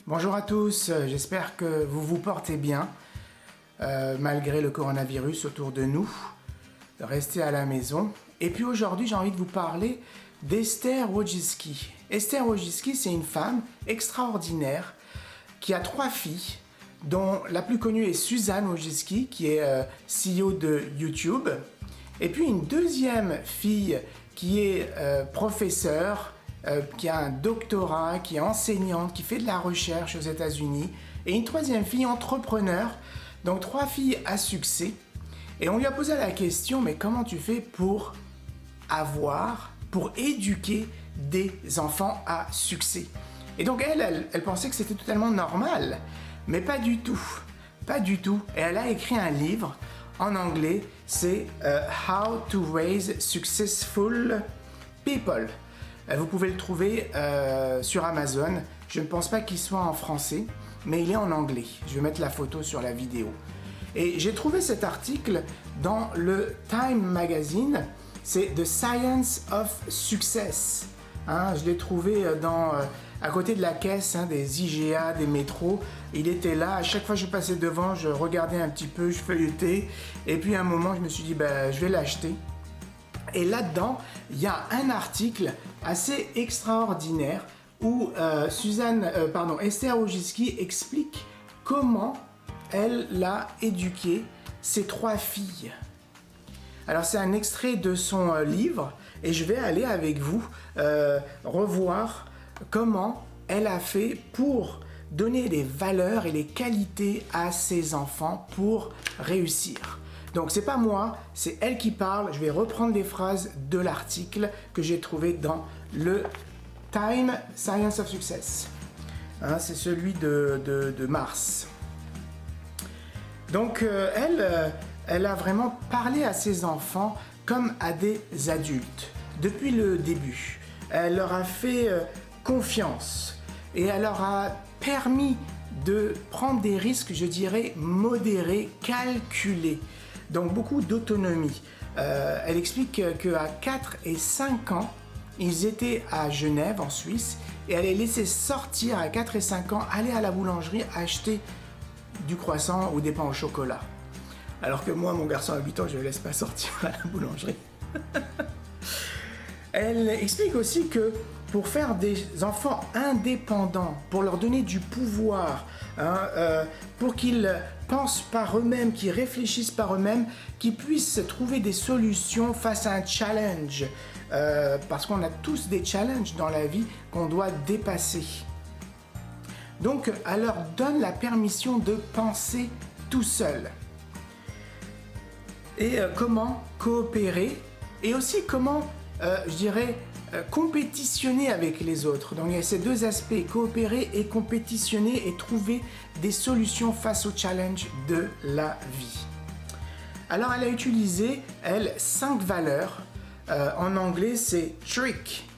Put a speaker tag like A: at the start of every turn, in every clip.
A: Bonjour à tous, j'espère que vous vous portez bien malgré le coronavirus autour de nous. Restez à la maison. Et puis aujourd'hui, j'ai envie de vous parler d'Esther Wojcicki. Esther Wojcicki, c'est une femme extraordinaire qui a 3 filles, dont la plus connue est Suzanne Wojcicki, qui est CEO de YouTube. Et puis une deuxième fille qui est professeure, qui a un doctorat, qui est enseignante, qui fait de la recherche aux États-Unis. Et une troisième fille entrepreneur. Donc 3 filles à succès. Et on lui a posé la question, mais comment tu fais pour éduquer des enfants à succès? Et donc elle pensait que c'était totalement normal, mais pas du tout. Pas du tout. Et elle a écrit un livre en anglais, c'est How to Raise Successful People. Vous pouvez le trouver sur Amazon. Je ne pense pas qu'il soit en français, mais il est en anglais. Je vais mettre la photo sur la vidéo. Et j'ai trouvé cet article dans le Time Magazine. C'est The Science of Success. Je l'ai trouvé à côté de la caisse des IGA, des métros. Il était là. À chaque fois que je passais devant, je regardais un petit peu, je feuilletais. Et puis à un moment, je me suis dit, je vais l'acheter. Et là-dedans, il y a un article assez extraordinaire où Esther Wojcicki explique comment elle a éduqué ses 3 filles. Alors c'est un extrait de son livre et je vais aller avec vous revoir comment elle a fait pour donner les valeurs et les qualités à ses enfants pour réussir. Donc c'est pas moi, c'est elle qui parle. Je vais reprendre des phrases de l'article que j'ai trouvé dans le Time Science of Success. C'est celui de mars. Donc elle a vraiment parlé à ses enfants comme à des adultes depuis le début. Elle leur a fait confiance et elle leur a permis de prendre des risques, je dirais, modérés, calculés. Donc beaucoup d'autonomie. Elle explique qu'à 4 et 5 ans, ils étaient à Genève, en Suisse, et elle les laissait sortir à 4 et 5 ans, aller à la boulangerie acheter du croissant ou des pains au chocolat. Alors que moi, mon garçon à 8 ans, je ne le laisse pas sortir à la boulangerie. Elle explique aussi que pour faire des enfants indépendants, pour leur donner du pouvoir, pour qu'ils pensent par eux-mêmes, qu'ils réfléchissent par eux-mêmes, qu'ils puissent trouver des solutions face à un challenge, parce qu'on a tous des challenges dans la vie qu'on doit dépasser. Donc, elle leur donne la permission de penser tout seul. Et comment coopérer, et aussi comment, compétitionner avec les autres. Donc il y a ces 2 aspects, coopérer et compétitionner et trouver des solutions face aux challenges de la vie. Alors elle a utilisé, 5 valeurs. En anglais, c'est TRIC.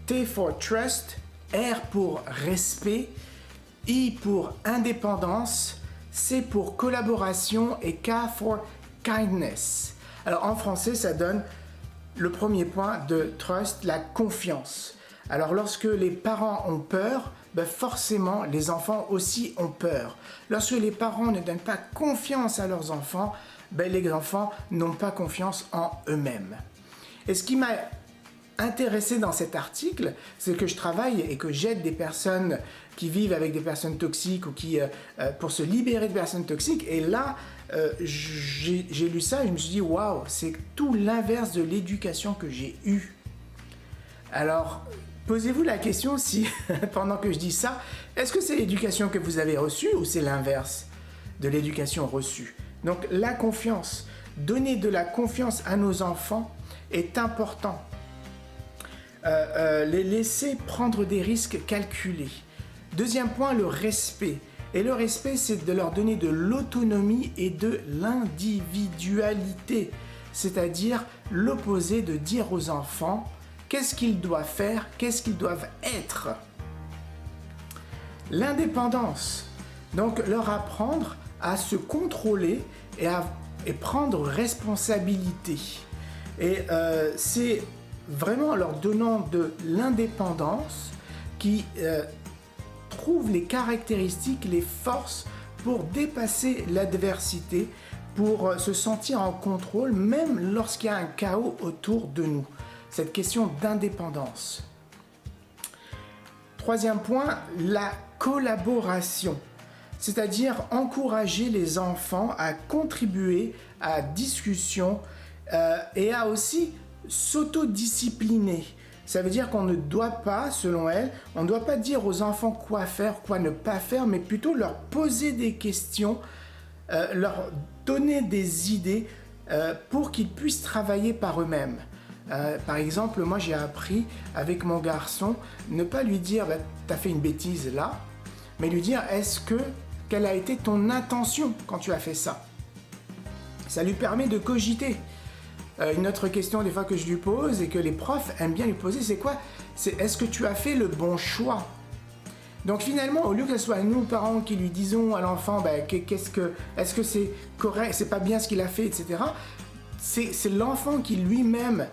A: T for trust, R pour respect, I pour indépendance, C pour collaboration et K for kindness. Alors en français, ça donne le premier point de trust, la confiance. Alors lorsque les parents ont peur, forcément les enfants aussi ont peur. Lorsque les parents ne donnent pas confiance à leurs enfants, les enfants n'ont pas confiance en eux-mêmes. Et ce qui m'a intéressé dans cet article, c'est que je travaille et que j'aide des personnes qui vivent avec des personnes toxiques ou qui pour se libérer de personnes toxiques. Et là, j'ai lu ça et je me suis dit waouh, c'est tout l'inverse de l'éducation que j'ai eue. Alors, posez-vous la question si, pendant que je dis ça, est-ce que c'est l'éducation que vous avez reçue ou c'est l'inverse de l'éducation reçue? Donc, la confiance, donner de la confiance à nos enfants est important. Les laisser prendre des risques calculés. Deuxième point, le respect. Et le respect, c'est de leur donner de l'autonomie et de l'individualité. C'est-à-dire l'opposé de dire aux enfants qu'est-ce qu'ils doivent faire, qu'est-ce qu'ils doivent être. L'indépendance. Donc leur apprendre à se contrôler et prendre responsabilité. Et c'est vraiment en leur donnant de l'indépendance qui trouve les caractéristiques, les forces pour dépasser l'adversité, pour se sentir en contrôle, même lorsqu'il y a un chaos autour de nous. Cette question d'indépendance. Troisième point, la collaboration. C'est-à-dire encourager les enfants à contribuer à la discussion et à aussi s'autodiscipliner. Ça veut dire qu'on ne doit pas, selon elle, on ne doit pas dire aux enfants quoi faire, quoi ne pas faire, mais plutôt leur poser des questions, leur donner des idées pour qu'ils puissent travailler par eux-mêmes. Par exemple, moi j'ai appris avec mon garçon, ne pas lui dire bah, t'as fait une bêtise là, mais lui dire quelle a été ton intention quand tu as fait ça. Ça lui permet de cogiter. Une autre question des fois que je lui pose et que les profs aiment bien lui poser, c'est quoi? C'est est-ce que tu as fait le bon choix? Donc finalement, au lieu que ce soit nous, parents, qui lui disons à l'enfant, ben, est-ce que c'est correct, c'est pas bien ce qu'il a fait, etc. C'est l'enfant qui lui-même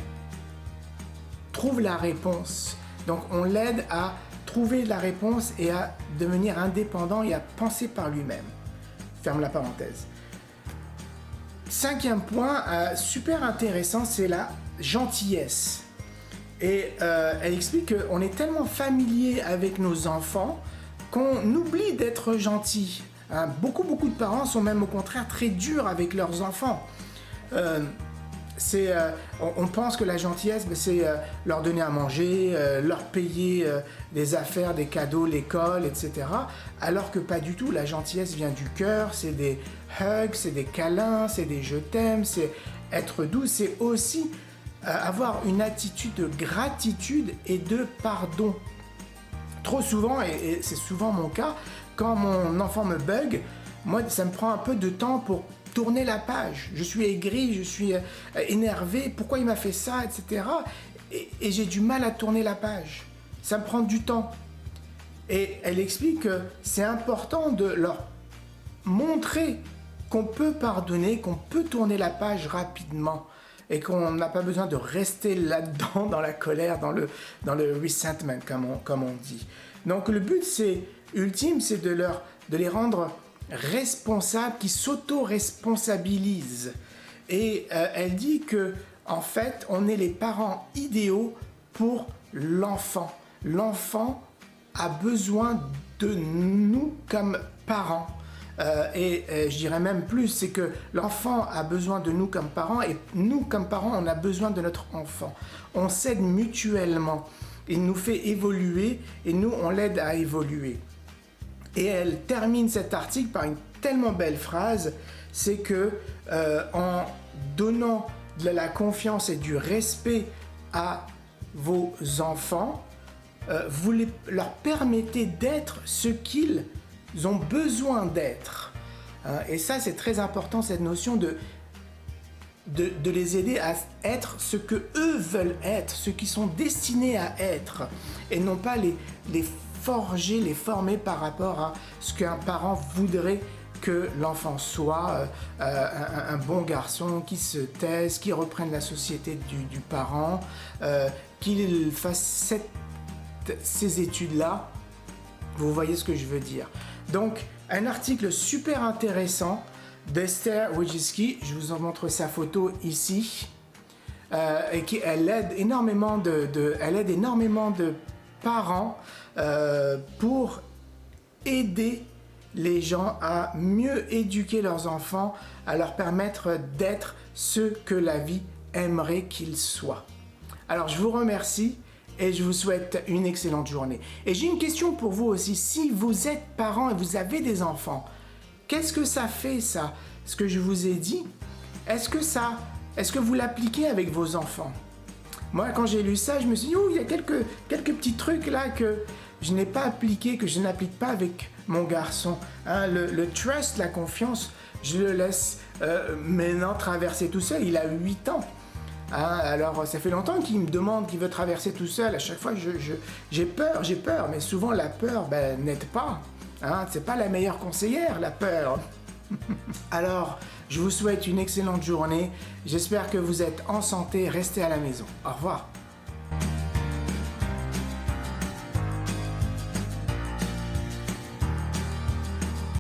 A: trouve la réponse. Donc on l'aide à trouver la réponse et à devenir indépendant et à penser par lui-même. Ferme la parenthèse. Cinquième point, super intéressant, c'est la gentillesse. Et elle explique qu'on est tellement familier avec nos enfants qu'on oublie d'être gentil. Hein, beaucoup de parents sont même au contraire très durs avec leurs enfants. On pense que la gentillesse, c'est leur donner à manger, leur payer des affaires, des cadeaux, l'école, etc. Alors que pas du tout, la gentillesse vient du cœur, c'est des hugs, c'est des câlins, c'est des je t'aime, c'est être doux, c'est aussi avoir une attitude de gratitude et de pardon. Trop souvent, et c'est souvent mon cas, quand mon enfant me bug, moi ça me prend un peu de temps pour tourner la page. Je suis aigri, je suis énervé, pourquoi il m'a fait ça, etc. Et j'ai du mal à tourner la page. Ça me prend du temps. Et elle explique que c'est important de leur montrer qu'on peut pardonner, qu'on peut tourner la page rapidement et qu'on n'a pas besoin de rester là-dedans, dans la colère, dans le resentment, comme on dit. Donc le but ultime, c'est de les rendre responsables, qui s'auto-responsabilisent. Et elle dit que, en fait, on est les parents idéaux pour l'enfant. L'enfant a besoin de nous comme parents. Je dirais même plus, c'est que l'enfant a besoin de nous comme parents et nous comme parents, on a besoin de notre enfant. On s'aide mutuellement. Il nous fait évoluer et nous, on l'aide à évoluer. Et elle termine cet article par une tellement belle phrase, c'est que en donnant de la confiance et du respect à vos enfants, vous leur permettez d'être ce qu'ils ont besoin d'être. Et ça, c'est très important, cette notion de les aider à être ce que eux veulent être, ce qu'ils sont destinés à être, et non pas les forger, les former par rapport à ce qu'un parent voudrait que l'enfant soit, un bon garçon qui se taise, qui reprenne la société du parent, qu'il fasse ces études-là. Vous voyez ce que je veux dire. Donc, un article super intéressant d'Esther Wojcicki, je vous en montre sa photo ici, et elle aide énormément de parents pour aider les gens à mieux éduquer leurs enfants, à leur permettre d'être ce que la vie aimerait qu'ils soient. Alors je vous remercie et je vous souhaite une excellente journée. Et j'ai une question pour vous aussi. Si vous êtes parent et vous avez des enfants, qu'est-ce que ça fait ça, ce que je vous ai dit? Est-ce que vous l'appliquez avec vos enfants? Moi, quand j'ai lu ça, je me suis dit, oh, il y a quelques petits trucs là que je n'ai pas appliqués, que je n'applique pas avec mon garçon. Hein, le trust, la confiance, je le laisse maintenant traverser tout seul. Il a 8 ans. Hein, alors, ça fait longtemps qu'il me demande qu'il veut traverser tout seul. À chaque fois, j'ai peur. Mais souvent, la peur n'aide pas. Hein, c'est pas la meilleure conseillère, la peur. Alors, je vous souhaite une excellente journée. J'espère que vous êtes en santé. Restez à la maison. Au revoir.